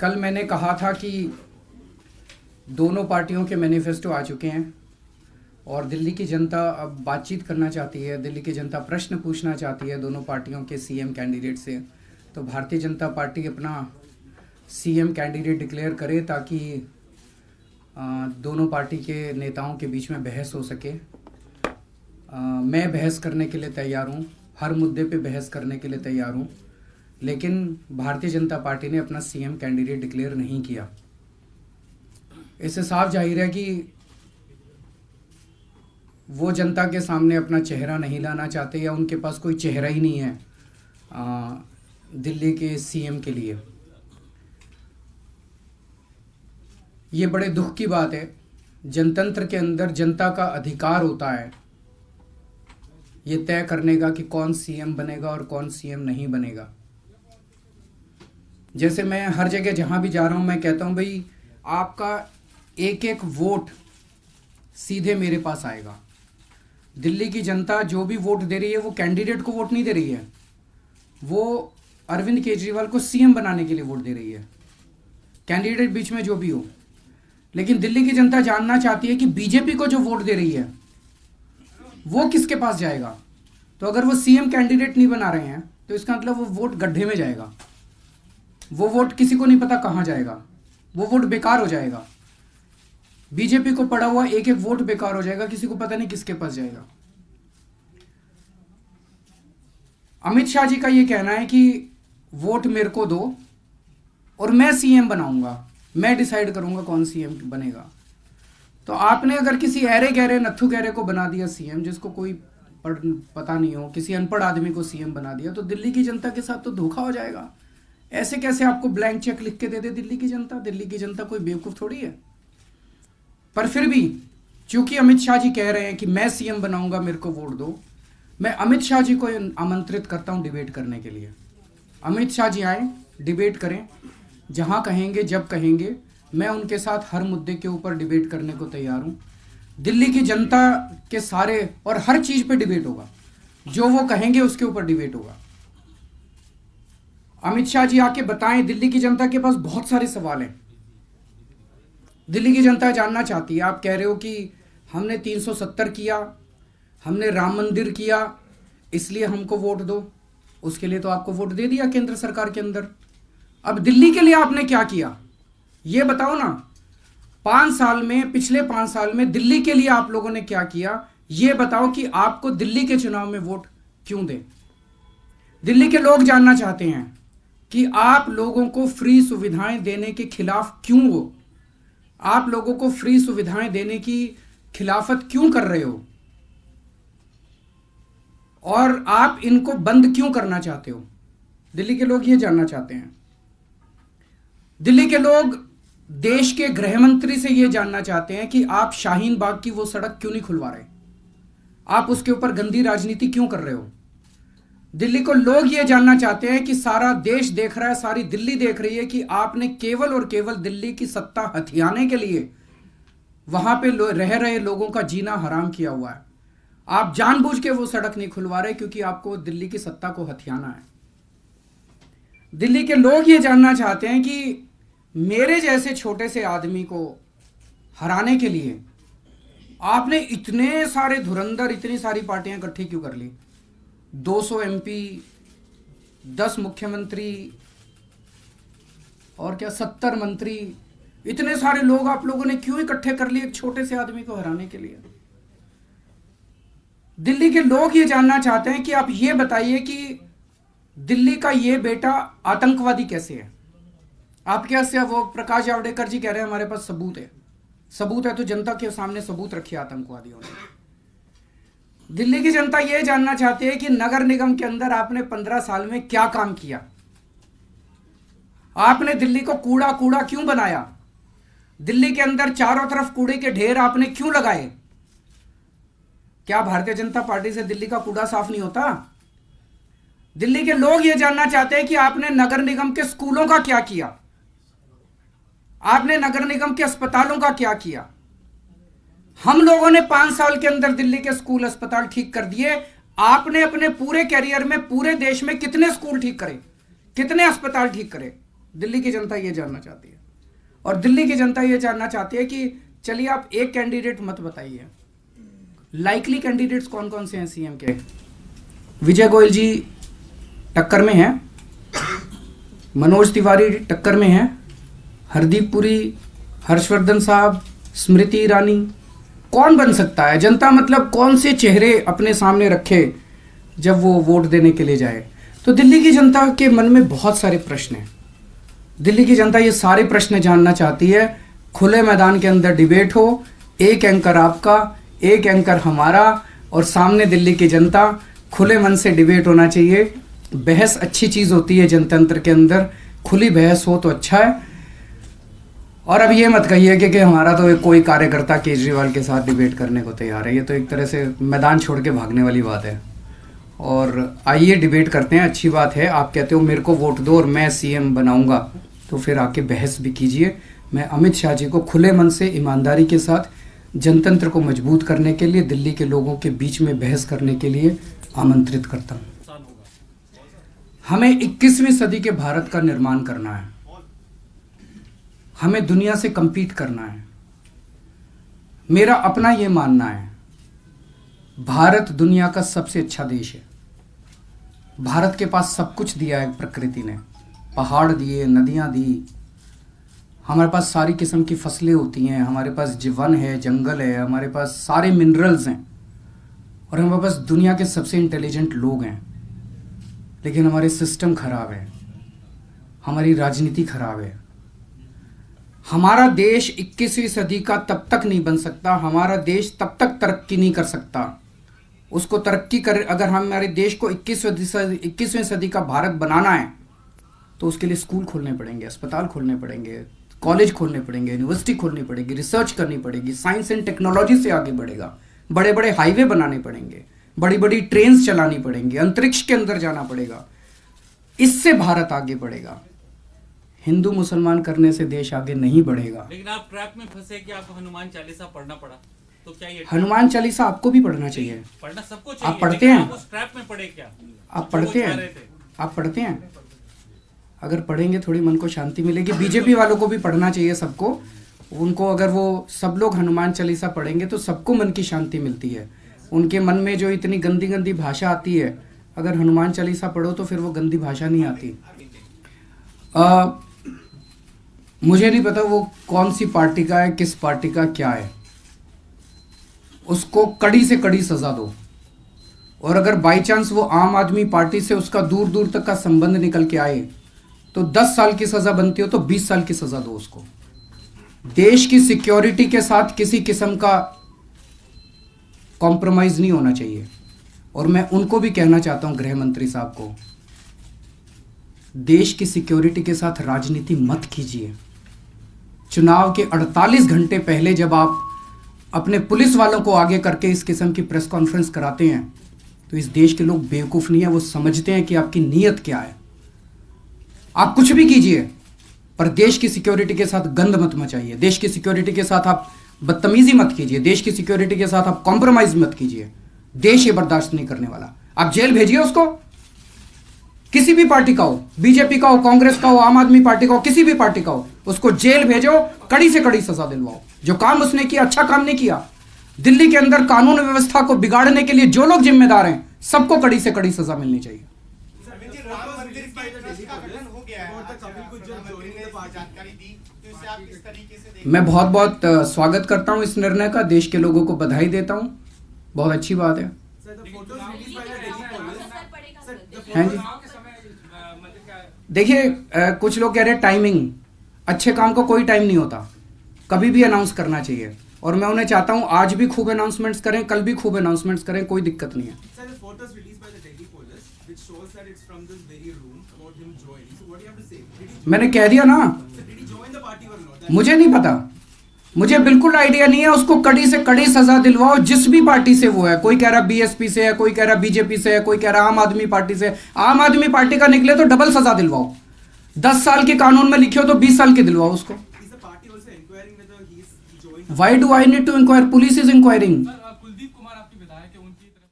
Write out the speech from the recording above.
कल मैंने कहा था कि दोनों पार्टियों के मैनिफेस्टो आ चुके हैं और दिल्ली की जनता अब बातचीत करना चाहती है। दिल्ली की जनता प्रश्न पूछना चाहती है दोनों पार्टियों के सीएम कैंडिडेट से। तो भारतीय जनता पार्टी अपना सीएम कैंडिडेट डिक्लेयर करे ताकि दोनों पार्टी के नेताओं के बीच में बहस हो सके। मैं बहस करने के लिए तैयार हूँ, हर मुद्दे पे बहस करने के लिए तैयार हूँ, लेकिन भारतीय जनता पार्टी ने अपना सीएम कैंडिडेट डिक्लेयर नहीं किया। इससे साफ जाहिर है कि वो जनता के सामने अपना चेहरा नहीं लाना चाहते या उनके पास कोई चेहरा ही नहीं है दिल्ली के सीएम के लिए। ये बड़े दुख की बात है। जनतंत्र के अंदर जनता का अधिकार होता है ये तय करने का कि कौन सीएम बनेगा और कौन सीएम नहीं बनेगा। जैसे मैं हर जगह जहां भी जा रहा हूं मैं कहता हूं भाई आपका एक एक वोट सीधे मेरे पास आएगा। दिल्ली की जनता जो भी वोट दे रही है वो कैंडिडेट को वोट नहीं दे रही है, वो अरविंद केजरीवाल को सीएम बनाने के लिए वोट दे रही है, कैंडिडेट बीच में जो भी हो। लेकिन दिल्ली की जनता जानना चाहती है कि बीजेपी को जो वोट दे रही है वो किसके पास जाएगा। तो अगर वो सीएम कैंडिडेट नहीं बना रहे हैं तो इसका मतलब वो वोट गड्ढे में जाएगा, वो वोट किसी को नहीं पता कहां जाएगा, वो वोट बेकार हो जाएगा। बीजेपी को पड़ा हुआ एक एक वोट बेकार हो जाएगा, किसी को पता नहीं किसके पास जाएगा। अमित शाह जी का ये कहना है कि वोट मेरे को दो और मैं सीएम बनाऊंगा, मैं डिसाइड करूंगा कौन सीएम बनेगा। तो आपने अगर किसी ऐरे गहरे नत्थु गहरे को बना दिया सीएम, जिसको कोई पता नहीं हो, किसी अनपढ़ आदमी को सीएम बना दिया, तो दिल्ली की जनता के साथ तो धोखा हो जाएगा। ऐसे कैसे आपको ब्लैंक चेक लिख के दे दे दिल्ली की जनता? दिल्ली की जनता कोई बेवकूफ थोड़ी है। पर फिर भी चूंकि अमित शाह जी कह रहे हैं कि मैं सीएम बनाऊंगा, मेरे को वोट दो, मैं अमित शाह जी को आमंत्रित करता हूं डिबेट करने के लिए। अमित शाह जी आए, डिबेट करें, जहां कहेंगे जब कहेंगे मैं उनके साथ हर मुद्दे के ऊपर डिबेट करने को तैयार हूं। दिल्ली की जनता के सारे और हर चीज पे डिबेट होगा, जो वो कहेंगे उसके ऊपर डिबेट होगा। अमित शाह जी आके बताएं, दिल्ली की जनता के पास बहुत सारे सवाल हैं। दिल्ली की जनता जानना चाहती है। आप कह रहे हो कि हमने 370 किया, हमने राम मंदिर किया, इसलिए हमको वोट दो। उसके लिए तो आपको वोट दे दिया केंद्र सरकार के अंदर। अब दिल्ली के लिए आपने क्या किया ये बताओ ना। 5 साल में, पिछले 5 साल में दिल्ली के लिए आप लोगों ने क्या किया ये बताओ कि आपको दिल्ली के चुनाव में वोट क्यों दें। दिल्ली के लोग जानना चाहते हैं कि आप लोगों को फ्री सुविधाएं देने के खिलाफ क्यों हो, आप लोगों को फ्री सुविधाएं देने की खिलाफत क्यों कर रहे हो और आप इनको बंद क्यों करना चाहते हो। दिल्ली के लोग ये जानना चाहते हैं। दिल्ली के लोग देश के गृह मंत्री से यह जानना चाहते हैं कि आप शाहीन बाग की वो सड़क क्यों नहीं खुलवा रहे, आप उसके ऊपर गंदी राजनीति क्यों कर रहे हो। दिल्ली को लोग ये जानना चाहते हैं कि सारा देश देख रहा है, सारी दिल्ली देख रही है कि आपने केवल और केवल दिल्ली की सत्ता हथियाने के लिए वहां पे रह रहे लोगों का जीना हराम किया हुआ है। आप जानबूझ के वो सड़क नहीं खुलवा रहे क्योंकि आपको दिल्ली की सत्ता को हथियाना है। दिल्ली के लोग ये जानना चाहते हैं कि मेरे जैसे छोटे से आदमी को हराने के लिए आपने इतने सारे धुरंधर, इतनी सारी पार्टियां इकट्ठी क्यों कर ली। 200 एमपी, 10 मुख्यमंत्री और क्या 70 मंत्री, इतने सारे लोग आप लोगों ने क्यों इकट्ठे कर लिए एक छोटे से आदमी को हराने के लिए। दिल्ली के लोग ये जानना चाहते हैं कि आप ये बताइए कि दिल्ली का ये बेटा आतंकवादी कैसे है। आपके यहाँ से वो प्रकाश जावड़ेकर जी कह रहे हैं हमारे पास सबूत है। सबूत है तो जनता के सामने सबूत रखिए आतंकवादियों ने। दिल्ली की जनता ये जानना चाहती है कि नगर निगम के अंदर आपने 15 साल में क्या काम किया। आपने दिल्ली को कूड़ा कूड़ा क्यों बनाया। दिल्ली के अंदर चारों तरफ कूड़े के ढेर आपने क्यों लगाए। क्या भारतीय जनता पार्टी से दिल्ली का कूड़ा साफ नहीं होता। दिल्ली के लोग ये जानना चाहते हैं कि आपने नगर निगम के स्कूलों का क्या किया, आपने नगर निगम के अस्पतालों का क्या किया। हम लोगों ने 5 साल के अंदर दिल्ली के स्कूल अस्पताल ठीक कर दिए। आपने अपने पूरे कैरियर में पूरे देश में कितने स्कूल ठीक करे, कितने अस्पताल ठीक करे। दिल्ली की जनता ये जानना चाहती है। और दिल्ली की जनता ये जानना चाहती है कि चलिए आप एक कैंडिडेट मत बताइए, लाइकली कैंडिडेट्स कौन कौन से हैं सीएम के। विजय गोयल जी टक्कर में हैं, मनोज तिवारी टक्कर में हैं, हरदीप पुरी, हर्षवर्धन साहब, स्मृति ईरानी। कौन बन सकता है? जनता मतलब कौन से चेहरे अपने सामने रखे जब वो वोट देने के लिए जाए। तो दिल्ली की जनता के मन में बहुत सारे प्रश्न हैं। दिल्ली की जनता ये सारे प्रश्न जानना चाहती है। खुले मैदान के अंदर डिबेट हो, एक एंकर आपका, एक एंकर हमारा, और सामने दिल्ली की जनता। खुले मन से डिबेट होना चाहिए। बहस अच्छी चीज होती है जनतंत्र के अंदर, खुली बहस हो तो अच्छा है। और अब ये मत कहिए कि हमारा तो कोई कार्यकर्ता केजरीवाल के साथ डिबेट करने को तैयार है। ये तो एक तरह से मैदान छोड़ के भागने वाली बात है। और आइए डिबेट करते हैं, अच्छी बात है। आप कहते हो मेरे को वोट दो और मैं सीएम बनाऊंगा, तो फिर आके बहस भी कीजिए। मैं अमित शाह जी को खुले मन से ईमानदारी के साथ जनतंत्र को मजबूत करने के लिए, दिल्ली के लोगों के बीच में बहस करने के लिए आमंत्रित करता हूं। हमें 21वीं सदी के भारत का निर्माण करना है। हमें दुनिया से compete करना है। मेरा अपना ये मानना है, भारत दुनिया का सबसे अच्छा देश है। भारत के पास सब कुछ दिया है प्रकृति ने, पहाड़ दिए, नदियां दी, हमारे पास सारी किस्म की फसलें होती हैं, हमारे पास वन है, जंगल है, हमारे पास सारे मिनरल्स हैं, और हमारे पास दुनिया के सबसे इंटेलिजेंट लोग हैं। लेकिन हमारे सिस्टम खराब है, हमारी राजनीति खराब है। हमारा देश 21वीं सदी का तब तक नहीं बन सकता, हमारा देश तब तक तरक्की नहीं कर सकता। उसको तरक्की कर, अगर हमारे देश को 21वीं सदी का भारत बनाना है तो उसके लिए स्कूल खोलने पड़ेंगे, अस्पताल खोलने पड़ेंगे, कॉलेज खोलने पड़ेंगे, यूनिवर्सिटी खोलनी पड़ेगी, रिसर्च करनी पड़ेगी, साइंस एंड टेक्नोलॉजी से आगे बढ़ेगा, बड़े बड़े हाईवे बनाने पड़ेंगे, बड़ी बड़ी ट्रेन चलानी पड़ेंगी, अंतरिक्ष के अंदर जाना पड़ेगा। इससे भारत आगे बढ़ेगा। हिंदू मुसलमान करने से देश आगे नहीं बढ़ेगा। लेकिन आप ट्रैप में फंसे कि आपको हनुमान चालीसा पढ़ना पड़ा, तो क्या ये हनुमान चालीसा आपको भी पढ़ना चाहिए? पढ़ना सबको चाहिए। आप पढ़ते हैं? आप उस ट्रैप में पड़े क्या? आप पढ़ते हैं? आप पढ़ते हैं? अगर पढ़ेंगे थोड़ी मन को शांति मिलेगी। बीजेपी वालों को भी पढ़ना चाहिए, सबको। उनको अगर वो सब लोग हनुमान चालीसा पढ़ेंगे तो सबको मन की शांति मिलती है। उनके मन में जो इतनी गंदी गंदी भाषा आती है, अगर हनुमान चालीसा पढ़ो तो फिर वो गंदी भाषा नहीं आती। मुझे नहीं पता वो कौन सी पार्टी का है, किस पार्टी का क्या है। उसको कड़ी से कड़ी सजा दो। और अगर बाई चांस वो आम आदमी पार्टी से उसका दूर दूर तक का संबंध निकल के आए तो 10 साल की सजा बनती हो तो 20 साल की सजा दो उसको। देश की सिक्योरिटी के साथ किसी किस्म का कॉम्प्रोमाइज नहीं होना चाहिए। और मैं उनको भी कहना चाहता हूं, गृह मंत्री साहब को, देश की सिक्योरिटी के साथ राजनीति मत कीजिए। चुनाव के 48 घंटे पहले जब आप अपने पुलिस वालों को आगे करके इस किस्म की प्रेस कॉन्फ्रेंस कराते हैं तो इस देश के लोग बेवकूफ नहीं है, वो समझते हैं कि आपकी नीयत क्या है। आप कुछ भी कीजिए पर देश की सिक्योरिटी के साथ गंद मत मचाइए, देश की सिक्योरिटी के साथ आप बदतमीजी मत कीजिए, देश की सिक्योरिटी के साथ आप कॉम्प्रोमाइज मत कीजिए। देश ये बर्दाश्त नहीं करने वाला। आप जेल भेजिए उसको, किसी भी पार्टी का हो, बीजेपी का हो, कांग्रेस का हो, आम आदमी पार्टी का हो, किसी भी पार्टी का हो, उसको जेल भेजो, कड़ी से कड़ी सजा दिलवाओ। जो काम उसने किया, अच्छा काम नहीं किया। दिल्ली के अंदर कानून व्यवस्था को बिगाड़ने के लिए जो लोग जिम्मेदार हैं, सबको कड़ी से कड़ी सजा मिलनी चाहिए। मैं बहुत बहुत स्वागत करता हूं इस निर्णय का, देश के लोगों को बधाई देता हूं, बहुत अच्छी बात है। हैं जी, देखिए कुछ लोग कह रहे हैं टाइमिंग, अच्छे काम को कोई टाइम नहीं होता, कभी भी अनाउंस करना चाहिए। और मैं उन्हें चाहता हूं आज भी खूब अनाउंसमेंट्स करें, कल भी खूब अनाउंसमेंट्स करें, कोई दिक्कत नहीं है। मैंने कह दिया ना, मुझे नहीं पता, मुझे बिल्कुल आइडिया नहीं है। उसको कड़ी से कड़ी सजा दिलवाओ, जिस भी पार्टी से वो है। कोई कह रहा बीएसपी से है, कोई कह रहा बीजेपी से है, कोई कह रहा आम आदमी पार्टी से। आम आदमी पार्टी का निकले तो डबल सजा दिलवाओ। 10 साल के कानून में लिखे हो तो 20 साल की दिलवाओ उसको। Why do I need to inquire? Police is inquiring.